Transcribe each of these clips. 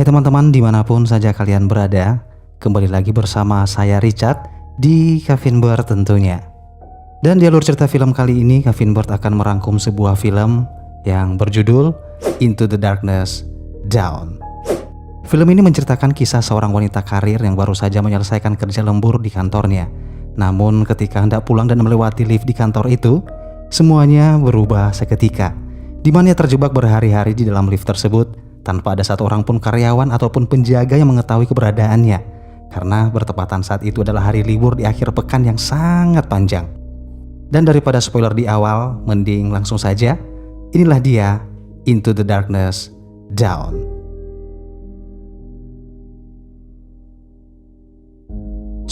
Hai teman-teman, dimanapun saja kalian berada, kembali lagi bersama saya Richard di Kevin Bird tentunya. Dan di alur cerita film kali ini, Kevin Bird akan merangkum sebuah film yang berjudul Into the Darkness Down. Film ini menceritakan kisah seorang wanita karir yang baru saja menyelesaikan kerja lembur di kantornya. Namun ketika hendak pulang dan melewati lift di kantor itu, semuanya berubah seketika, di mana ia terjebak berhari-hari di dalam lift tersebut tanpa ada satu orang pun karyawan ataupun penjaga yang mengetahui keberadaannya, karena bertepatan saat itu adalah hari libur di akhir pekan yang sangat panjang. Dan daripada spoiler di awal, mending langsung saja. Inilah dia, Into the Darkness Down.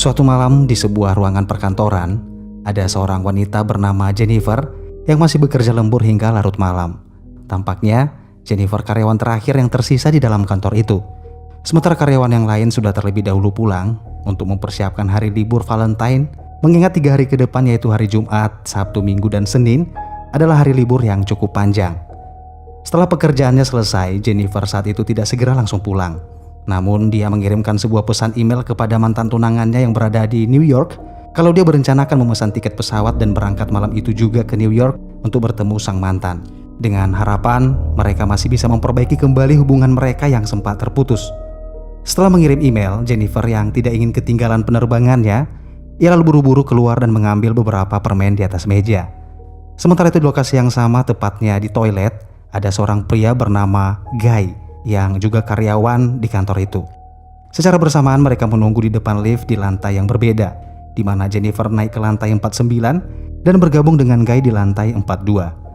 Suatu malam di sebuah ruangan perkantoran, ada seorang wanita bernama Jennifer yang masih bekerja lembur hingga larut malam. Tampaknya Jennifer karyawan terakhir yang tersisa di dalam kantor itu. Sementara karyawan yang lain sudah terlebih dahulu pulang untuk mempersiapkan hari libur Valentine, mengingat 3 hari ke depan yaitu hari Jumat, Sabtu, Minggu, dan Senin adalah hari libur yang cukup panjang. Setelah pekerjaannya selesai, Jennifer saat itu tidak segera langsung pulang. Namun dia mengirimkan sebuah pesan email kepada mantan tunangannya yang berada di New York kalau dia berencanakan memesan tiket pesawat dan berangkat malam itu juga ke New York untuk bertemu sang mantan, dengan harapan mereka masih bisa memperbaiki kembali hubungan mereka yang sempat terputus. Setelah mengirim email, Jennifer yang tidak ingin ketinggalan penerbangannya, ia lalu buru-buru keluar dan mengambil beberapa permen di atas meja. Sementara itu di lokasi yang sama, tepatnya di toilet, ada seorang pria bernama Guy yang juga karyawan di kantor itu. Secara bersamaan mereka menunggu di depan lift di lantai yang berbeda, di mana Jennifer naik ke lantai 49 dan bergabung dengan Guy di lantai 42.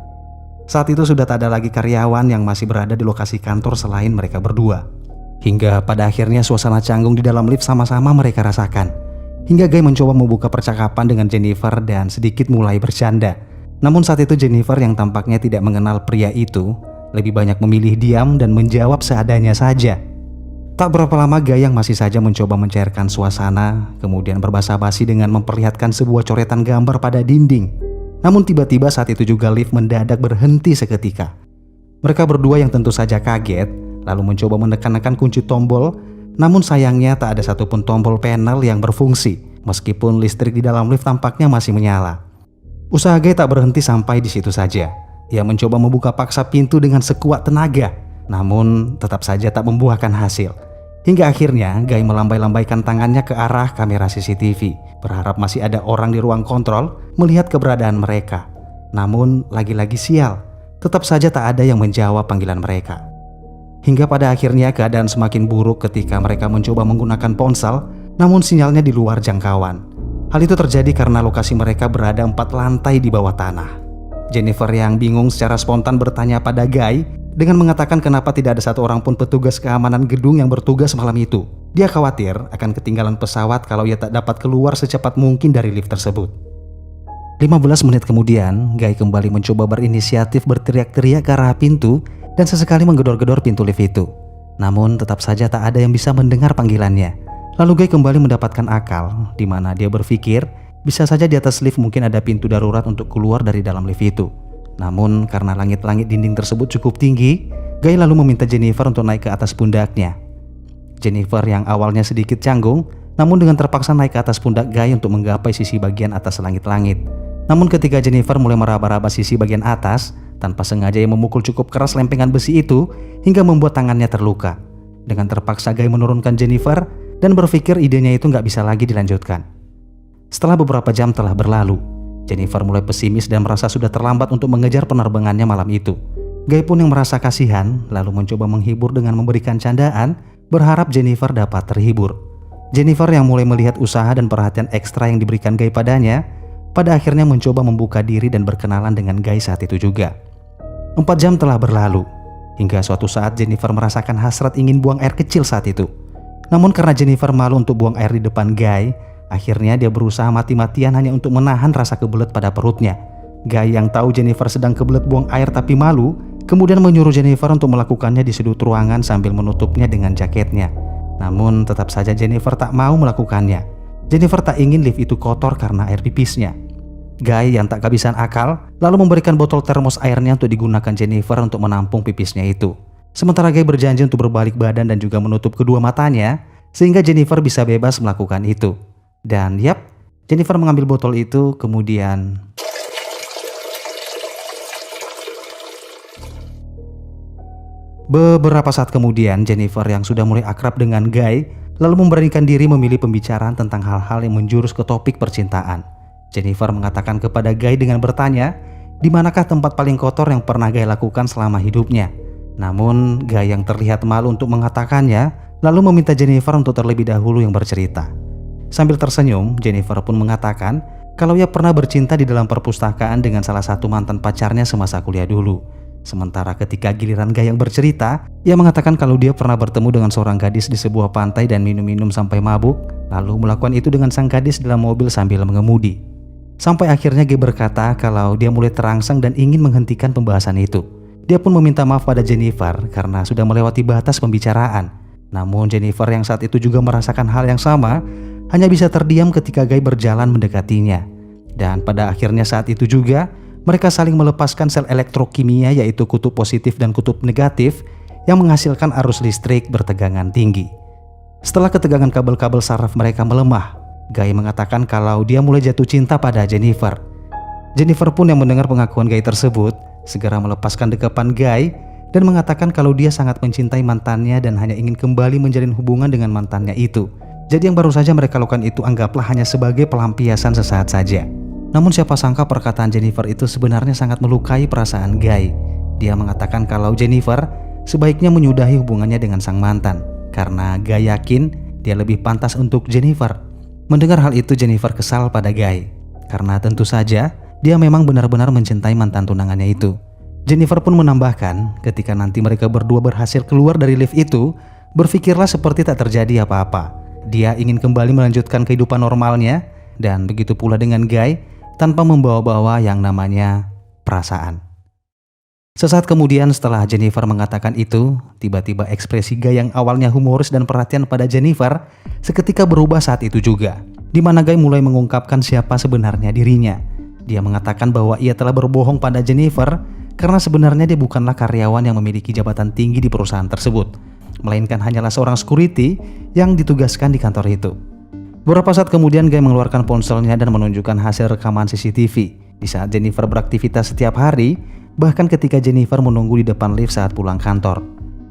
Saat itu sudah tak ada lagi karyawan yang masih berada di lokasi kantor selain mereka berdua. Hingga pada akhirnya suasana canggung di dalam lift sama-sama mereka rasakan. Hingga Guy mencoba membuka percakapan dengan Jennifer dan sedikit mulai bercanda. Namun saat itu Jennifer yang tampaknya tidak mengenal pria itu, lebih banyak memilih diam dan menjawab seadanya saja. Tak berapa lama Guy yang masih saja mencoba mencairkan suasana, kemudian berbasa-basi dengan memperlihatkan sebuah coretan gambar pada dinding. Namun tiba-tiba saat itu juga lift mendadak berhenti seketika. Mereka berdua yang tentu saja kaget, lalu mencoba menekan-nekan kunci tombol, namun sayangnya tak ada satupun tombol panel yang berfungsi, meskipun listrik di dalam lift tampaknya masih menyala. Usaha Guy tak berhenti sampai di situ saja. Ia mencoba membuka paksa pintu dengan sekuat tenaga, namun tetap saja tak membuahkan hasil. Hingga akhirnya Guy melambai-lambaikan tangannya ke arah kamera CCTV, berharap masih ada orang di ruang kontrol melihat keberadaan mereka. Namun lagi-lagi sial, tetap saja tak ada yang menjawab panggilan mereka. Hingga pada akhirnya keadaan semakin buruk ketika mereka mencoba menggunakan ponsel, namun sinyalnya di luar jangkauan. Hal itu terjadi karena lokasi mereka berada 4 lantai di bawah tanah. Jennifer yang bingung secara spontan bertanya pada Guy dengan mengatakan kenapa tidak ada satu orang pun petugas keamanan gedung yang bertugas malam itu. Dia khawatir akan ketinggalan pesawat kalau ia tak dapat keluar secepat mungkin dari lift tersebut. 15 menit kemudian, Guy kembali mencoba berinisiatif berteriak-teriak ke arah pintu dan sesekali menggedor-gedor pintu lift itu. Namun tetap saja tak ada yang bisa mendengar panggilannya. Lalu Guy kembali mendapatkan akal, di mana dia berpikir bisa saja di atas lift mungkin ada pintu darurat untuk keluar dari dalam lift itu. Namun karena langit-langit dinding tersebut cukup tinggi, Guy lalu meminta Jennifer untuk naik ke atas pundaknya. Jennifer yang awalnya sedikit canggung, namun dengan terpaksa naik ke atas pundak Guy untuk menggapai sisi bagian atas langit-langit. Namun ketika Jennifer mulai meraba-raba sisi bagian atas, tanpa sengaja ia memukul cukup keras lempengan besi itu hingga membuat tangannya terluka. Dengan terpaksa Guy menurunkan Jennifer dan berpikir idenya itu nggak bisa lagi dilanjutkan. Setelah beberapa jam telah berlalu, Jennifer mulai pesimis dan merasa sudah terlambat untuk mengejar penerbangannya malam itu. Guy pun yang merasa kasihan lalu mencoba menghibur dengan memberikan candaan, berharap Jennifer dapat terhibur. Jennifer yang mulai melihat usaha dan perhatian ekstra yang diberikan Guy padanya, pada akhirnya mencoba membuka diri dan berkenalan dengan Guy saat itu juga. 4 jam telah berlalu, hingga suatu saat Jennifer merasakan hasrat ingin buang air kecil saat itu. Namun karena Jennifer malu untuk buang air di depan Guy, akhirnya dia berusaha mati-matian hanya untuk menahan rasa kebelet pada perutnya. Guy yang tahu Jennifer sedang kebelet buang air tapi malu, kemudian menyuruh Jennifer untuk melakukannya di sudut ruangan sambil menutupnya dengan jaketnya. Namun tetap saja Jennifer tak mau melakukannya. Jennifer tak ingin lift itu kotor karena air pipisnya. Guy yang tak kehabisan akal lalu memberikan botol termos airnya untuk digunakan Jennifer untuk menampung pipisnya itu. Sementara Guy berjanji untuk berbalik badan dan juga menutup kedua matanya, sehingga Jennifer bisa bebas melakukan itu. Dan yap, Jennifer mengambil botol itu, kemudian beberapa saat kemudian Jennifer yang sudah mulai akrab dengan Guy lalu memberanikan diri memilih pembicaraan tentang hal-hal yang menjurus ke topik percintaan. Jennifer mengatakan kepada Guy dengan bertanya, di manakah tempat paling kotor yang pernah Guy lakukan selama hidupnya. Namun Guy yang terlihat malu untuk mengatakannya, lalu meminta Jennifer untuk terlebih dahulu yang bercerita. Sambil tersenyum, Jennifer pun mengatakan kalau ia pernah bercinta di dalam perpustakaan dengan salah satu mantan pacarnya semasa kuliah dulu. Sementara ketika giliran Guy yang bercerita, ia mengatakan kalau dia pernah bertemu dengan seorang gadis di sebuah pantai dan minum-minum sampai mabuk, lalu melakukan itu dengan sang gadis dalam mobil sambil mengemudi. Sampai akhirnya Guy berkata kalau dia mulai terangsang dan ingin menghentikan pembahasan itu. Dia pun meminta maaf pada Jennifer karena sudah melewati batas pembicaraan. Namun Jennifer yang saat itu juga merasakan hal yang sama, hanya bisa terdiam ketika Guy berjalan mendekatinya. Dan pada akhirnya saat itu juga, mereka saling melepaskan sel elektrokimia yaitu kutub positif dan kutub negatif yang menghasilkan arus listrik bertegangan tinggi. Setelah ketegangan kabel-kabel saraf mereka melemah, Guy mengatakan kalau dia mulai jatuh cinta pada Jennifer. Jennifer pun yang mendengar pengakuan Guy tersebut segera melepaskan dekapan Guy dan mengatakan kalau dia sangat mencintai mantannya dan hanya ingin kembali menjalin hubungan dengan mantannya itu. Jadi yang baru saja mereka lakukan itu anggaplah hanya sebagai pelampiasan sesaat saja. Namun siapa sangka perkataan Jennifer itu sebenarnya sangat melukai perasaan Guy. Dia mengatakan kalau Jennifer sebaiknya menyudahi hubungannya dengan sang mantan karena Guy yakin dia lebih pantas untuk Jennifer. Mendengar hal itu Jennifer kesal pada Guy karena tentu saja dia memang benar-benar mencintai mantan tunangannya itu. Jennifer pun menambahkan ketika nanti mereka berdua berhasil keluar dari lift itu, berpikirlah seperti tak terjadi apa-apa. Dia ingin kembali melanjutkan kehidupan normalnya dan begitu pula dengan Guy tanpa membawa-bawa yang namanya perasaan. Sesaat kemudian setelah Jennifer mengatakan itu, tiba-tiba ekspresi Guy yang awalnya humoris dan perhatian pada Jennifer seketika berubah saat itu juga, di mana Guy mulai mengungkapkan siapa sebenarnya dirinya. Dia mengatakan bahwa ia telah berbohong pada Jennifer karena sebenarnya dia bukanlah karyawan yang memiliki jabatan tinggi di perusahaan tersebut, melainkan hanyalah seorang security yang ditugaskan di kantor itu. Beberapa saat kemudian Guy mengeluarkan ponselnya dan menunjukkan hasil rekaman CCTV di saat Jennifer beraktivitas setiap hari, bahkan ketika Jennifer menunggu di depan lift saat pulang kantor.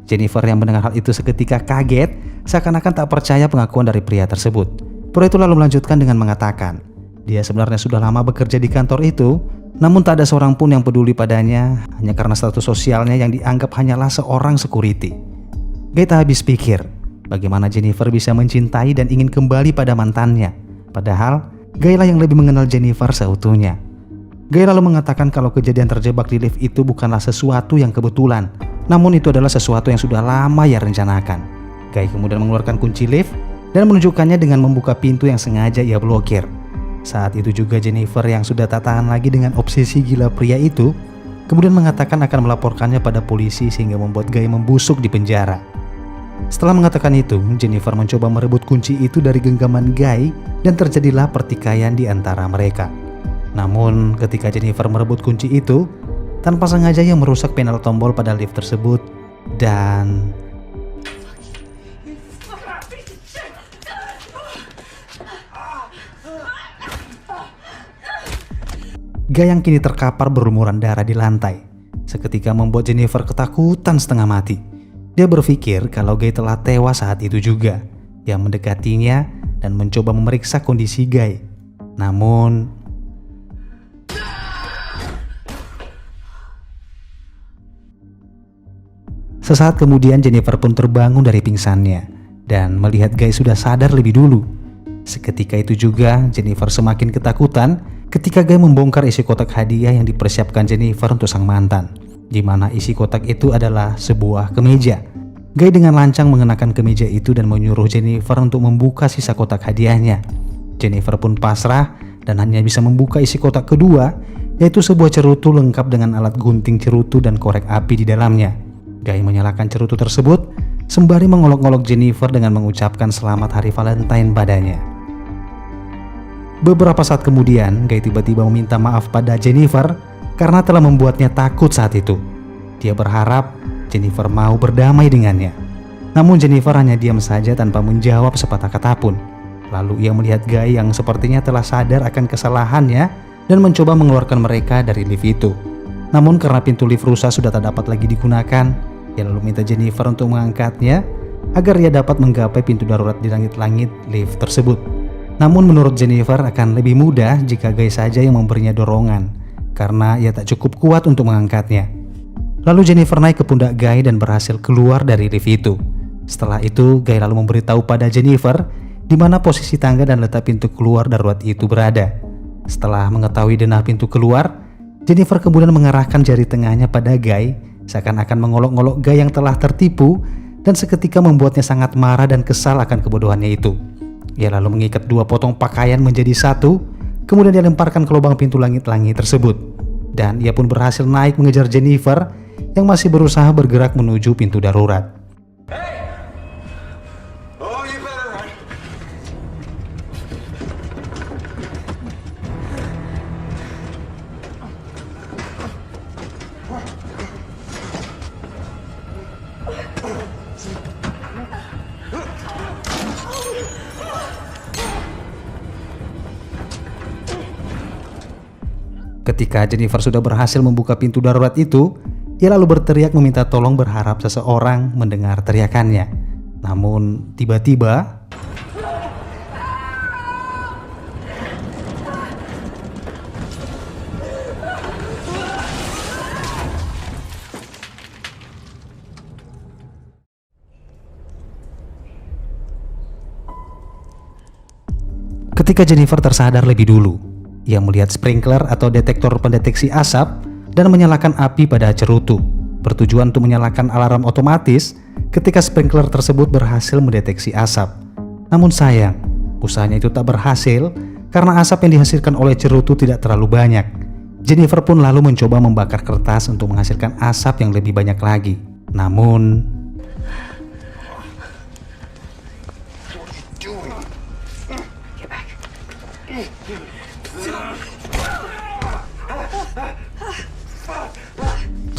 Jennifer yang mendengar hal itu seketika kaget, seakan-akan tak percaya pengakuan dari pria tersebut. Pria itu lalu melanjutkan dengan mengatakan, dia sebenarnya sudah lama bekerja di kantor itu, namun tak ada seorang pun yang peduli padanya hanya karena status sosialnya yang dianggap hanyalah seorang security. Guy tak habis pikir, bagaimana Jennifer bisa mencintai dan ingin kembali pada mantannya. Padahal Guy lah yang lebih mengenal Jennifer seutuhnya. Guy lalu mengatakan kalau kejadian terjebak di lift itu bukanlah sesuatu yang kebetulan, namun itu adalah sesuatu yang sudah lama ia rencanakan. Guy kemudian mengeluarkan kunci lift dan menunjukkannya dengan membuka pintu yang sengaja ia blokir. Saat itu juga Jennifer yang sudah tak tahan lagi dengan obsesi gila pria itu, kemudian mengatakan akan melaporkannya pada polisi sehingga membuat Guy membusuk di penjara. Setelah mengatakan itu, Jennifer mencoba merebut kunci itu dari genggaman Guy dan terjadilah pertikaian di antara mereka. Namun ketika Jennifer merebut kunci itu, tanpa sengaja ia merusak panel tombol pada lift tersebut dan Guy yang kini terkapar berlumuran darah di lantai, seketika membuat Jennifer ketakutan setengah mati. Dia berpikir kalau Guy telah tewas saat itu juga. Dia mendekatinya dan mencoba memeriksa kondisi Guy. Namun sesaat kemudian Jennifer pun terbangun dari pingsannya dan melihat Guy sudah sadar lebih dulu. Seketika itu juga Jennifer semakin ketakutan ketika Guy membongkar isi kotak hadiah yang dipersiapkan Jennifer untuk sang mantan, di mana isi kotak itu adalah sebuah kemeja. Guy dengan lancang mengenakan kemeja itu dan menyuruh Jennifer untuk membuka sisa kotak hadiahnya. Jennifer pun pasrah dan hanya bisa membuka isi kotak kedua, yaitu sebuah cerutu lengkap dengan alat gunting cerutu dan korek api di dalamnya. Guy menyalakan cerutu tersebut sembari mengolok-olok Jennifer dengan mengucapkan selamat hari Valentine padanya. Beberapa saat kemudian, Guy tiba-tiba meminta maaf pada Jennifer karena telah membuatnya takut saat itu. Dia berharap Jennifer mau berdamai dengannya. Namun Jennifer hanya diam saja tanpa menjawab sepatah kata pun. Lalu ia melihat Guy yang sepertinya telah sadar akan kesalahannya dan mencoba mengeluarkan mereka dari lift itu. Namun karena pintu lift rusak sudah tak dapat lagi digunakan, ia lalu minta Jennifer untuk mengangkatnya agar ia dapat menggapai pintu darurat di langit-langit lift tersebut. Namun menurut Jennifer akan lebih mudah jika Guy saja yang memberinya dorongan, karena ia tak cukup kuat untuk mengangkatnya. Lalu Jennifer naik ke pundak Guy dan berhasil keluar dari lift itu. Setelah itu Guy lalu memberitahu pada Jennifer di mana posisi tangga dan letak pintu keluar darurat itu berada. Setelah mengetahui denah pintu keluar, Jennifer kemudian mengarahkan jari tengahnya pada Guy, seakan-akan mengolok-ngolok Guy yang telah tertipu, dan seketika membuatnya sangat marah dan kesal akan kebodohannya itu. Ia lalu mengikat dua potong pakaian menjadi satu, kemudian dia lemparkan ke lubang pintu langit-langit tersebut. Dan ia pun berhasil naik mengejar Jennifer yang masih berusaha bergerak menuju pintu darurat. Ketika Jennifer sudah berhasil membuka pintu darurat itu, ia lalu berteriak meminta tolong berharap seseorang mendengar teriakannya. Namun tiba-tiba ketika Jennifer tersadar lebih dulu, ia melihat sprinkler atau detektor pendeteksi asap dan menyalakan api pada cerutu, bertujuan untuk menyalakan alarm otomatis ketika sprinkler tersebut berhasil mendeteksi asap. Namun sayang, usahanya itu tak berhasil karena asap yang dihasilkan oleh cerutu tidak terlalu banyak. Jennifer pun lalu mencoba membakar kertas untuk menghasilkan asap yang lebih banyak lagi. Namun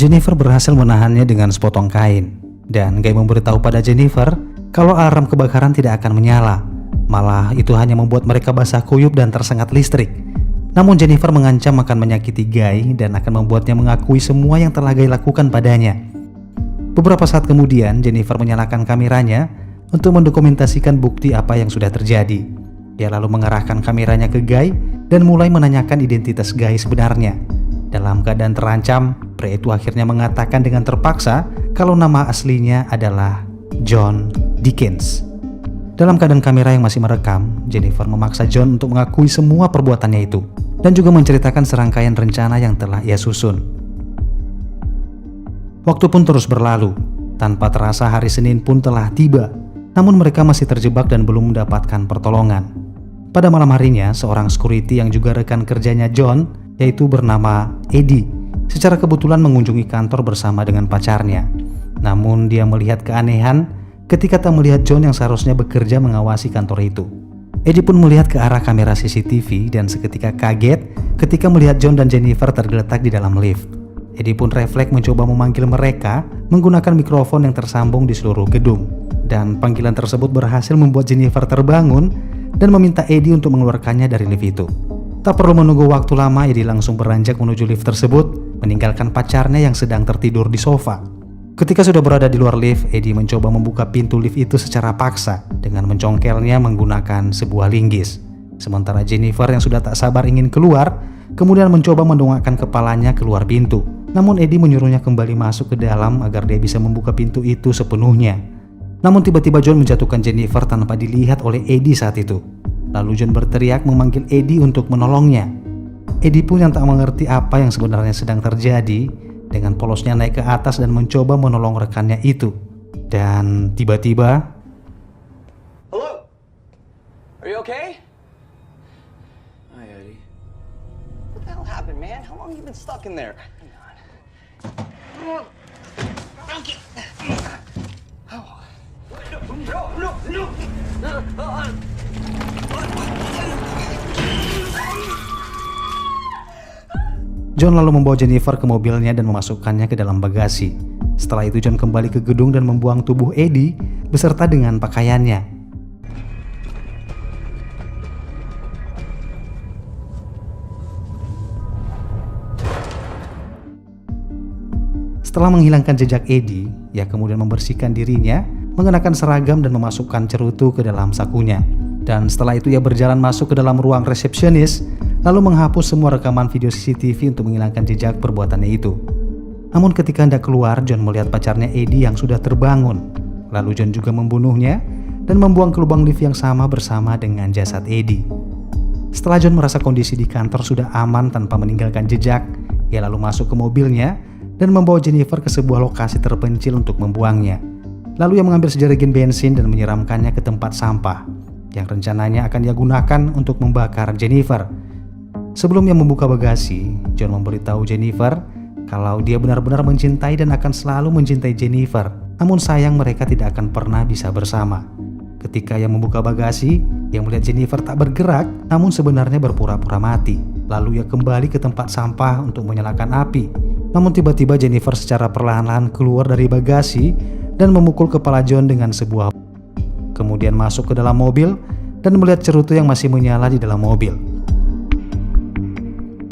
Jennifer berhasil menahannya dengan sepotong kain, dan Guy memberitahu pada Jennifer kalau alarm kebakaran tidak akan menyala. Malah itu hanya membuat mereka basah kuyup dan tersengat listrik. Namun Jennifer mengancam akan menyakiti Guy dan akan membuatnya mengakui semua yang telah Guy lakukan padanya. Beberapa saat kemudian Jennifer menyalakan kameranya untuk mendokumentasikan bukti apa yang sudah terjadi. Dia lalu mengarahkan kameranya ke Guy dan mulai menanyakan identitas Guy sebenarnya. Dalam keadaan terancam, pria itu akhirnya mengatakan dengan terpaksa kalau nama aslinya adalah John Dickens. Dalam keadaan kamera yang masih merekam, Jennifer memaksa John untuk mengakui semua perbuatannya itu dan juga menceritakan serangkaian rencana yang telah ia susun. Waktu pun terus berlalu, tanpa terasa hari Senin pun telah tiba, namun mereka masih terjebak dan belum mendapatkan pertolongan. Pada malam harinya, seorang security yang juga rekan kerjanya John, yaitu bernama Eddie, secara kebetulan mengunjungi kantor bersama dengan pacarnya. Namun dia melihat keanehan ketika tak melihat John yang seharusnya bekerja mengawasi kantor itu. Eddie pun melihat ke arah kamera CCTV dan seketika kaget ketika melihat John dan Jennifer tergeletak di dalam lift. Eddie pun refleks mencoba memanggil mereka menggunakan mikrofon yang tersambung di seluruh gedung. Dan panggilan tersebut berhasil membuat Jennifer terbangun dan meminta Eddie untuk mengeluarkannya dari lift itu. Tak perlu menunggu waktu lama, Eddie langsung beranjak menuju lift tersebut, meninggalkan pacarnya yang sedang tertidur di sofa. Ketika sudah berada di luar lift, Eddie mencoba membuka pintu lift itu secara paksa dengan mencongkelnya menggunakan sebuah linggis. Sementara Jennifer yang sudah tak sabar ingin keluar, kemudian mencoba mendongakkan kepalanya keluar pintu. Namun Eddie menyuruhnya kembali masuk ke dalam agar dia bisa membuka pintu itu sepenuhnya. Namun tiba-tiba John menjatuhkan Jennifer tanpa dilihat oleh Eddie saat itu. Lalu John berteriak memanggil Eddie untuk menolongnya. Eddie pun yang tak mengerti apa yang sebenarnya sedang terjadi, dengan polosnya naik ke atas dan mencoba menolong rekannya itu. Dan tiba-tiba, Hello? Are you okay? Hi, Eddie. What the hell happened, man? How long have you been stuck in there? Hang on. Okay. Oh. No. John lalu membawa Jennifer ke mobilnya dan memasukkannya ke dalam bagasi. Setelah itu John kembali ke gedung dan membuang tubuh Eddie beserta dengan pakaiannya. Setelah menghilangkan jejak Eddie, ia kemudian membersihkan dirinya, mengenakan seragam dan memasukkan cerutu ke dalam sakunya. Dan setelah itu ia berjalan masuk ke dalam ruang resepsionis, lalu menghapus semua rekaman video CCTV untuk menghilangkan jejak perbuatannya itu. Namun ketika hendak keluar, John melihat pacarnya Eddie yang sudah terbangun. Lalu John juga membunuhnya dan membuang ke lubang lift yang sama bersama dengan jasad Eddie. Setelah John merasa kondisi di kantor sudah aman tanpa meninggalkan jejak, ia lalu masuk ke mobilnya dan membawa Jennifer ke sebuah lokasi terpencil untuk membuangnya. Lalu ia mengambil sejerigen bensin dan menyiramkannya ke tempat sampah yang rencananya akan ia gunakan untuk membakar Jennifer. Sebelum ia membuka bagasi, John memberitahu Jennifer kalau dia benar-benar mencintai dan akan selalu mencintai Jennifer. Namun sayang mereka tidak akan pernah bisa bersama. Ketika ia membuka bagasi, ia melihat Jennifer tak bergerak namun sebenarnya berpura-pura mati. Lalu ia kembali ke tempat sampah untuk menyalakan api. Namun tiba-tiba Jennifer secara perlahan-lahan keluar dari bagasi dan memukul kepala John dengan sebuah, kemudian masuk ke dalam mobil dan melihat cerutu yang masih menyala di dalam mobil.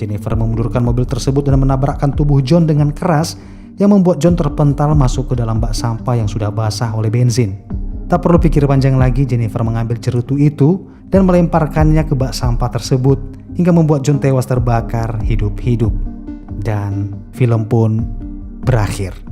Jennifer memundurkan mobil tersebut dan menabrakkan tubuh John dengan keras yang membuat John terpental masuk ke dalam bak sampah yang sudah basah oleh bensin. Tak perlu pikir panjang lagi, Jennifer mengambil cerutu itu dan melemparkannya ke bak sampah tersebut hingga membuat John tewas terbakar hidup-hidup. Dan film pun berakhir.